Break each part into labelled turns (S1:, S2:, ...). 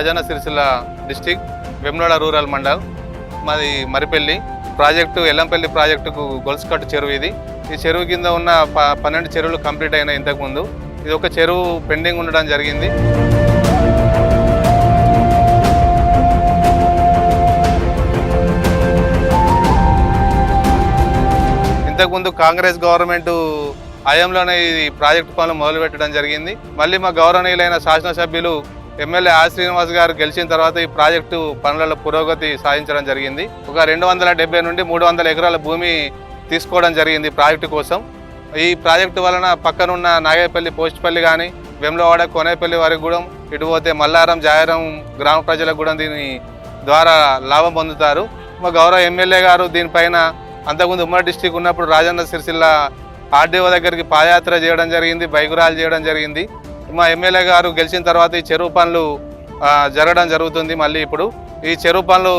S1: Rajanna Sircilla district Vemulawada rural mandal, మాది Maripalli project, Yellampalli ప్రాజెక్టుకు గొలుసుకట్టు చెరువు ఇది. ఈ చెరువు కింద ఉన్న 12 చెరువులు కంప్లీట్ అయినాయి ఇంతకుముందు. ఇది ఒక చెరువు పెండింగ్ ఉండడం జరిగింది. ఇంతకుముందు కాంగ్రెస్ గవర్నమెంట్ హయాంలోనే ఈ ప్రాజెక్టు పనులు మొదలుపెట్టడం జరిగింది. మళ్ళీ మా గౌరవనీయులైన శాసనసభ్యులు ఎమ్మెల్యే ఆర్ శ్రీనివాస్ గారు గెలిచిన తర్వాత ఈ ప్రాజెక్టు పనులలో పురోగతి సాధించడం జరిగింది. ఒక 270 నుండి 300 ఎకరాల భూమి తీసుకోవడం జరిగింది ప్రాజెక్టు కోసం. ఈ ప్రాజెక్టు వలన పక్కనున్న నాగేపల్లి, పోస్ట్పల్లి కానీ, వెమ్లవాడ, కోనేపల్లి వరకు కూడా, ఇటు పోతే మల్లారం, జాయరం గ్రామ ప్రజలకు కూడా దీని ద్వారా లాభం పొందుతారు. మా గౌరవ ఎమ్మెల్యే గారు దీనిపైన అంతకుముందు ఉమ్మడి డిస్టిక్ ఉన్నప్పుడు రాజన్న సిరిసిల్ల ఆర్డీఓ దగ్గరికి పాదయాత్ర చేయడం జరిగింది, బైక్ ర్యాలీ చేయడం జరిగింది. మా ఎమ్మెల్యే గారు గెలిచిన తర్వాత ఈ చెరువు పనులు జరగడం జరుగుతుంది. మళ్ళీ ఇప్పుడు ఈ చెరువు పనులు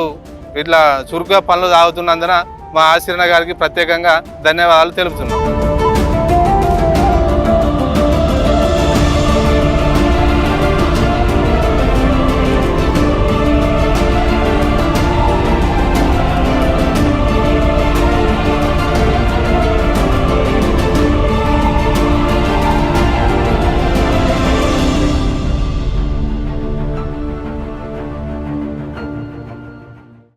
S1: ఇట్లా చురుకుగా పనులు సాగుతున్నందున మా ఆశీర్ణ గారికి ప్రత్యేకంగా ధన్యవాదాలు తెలుపుతున్నాం.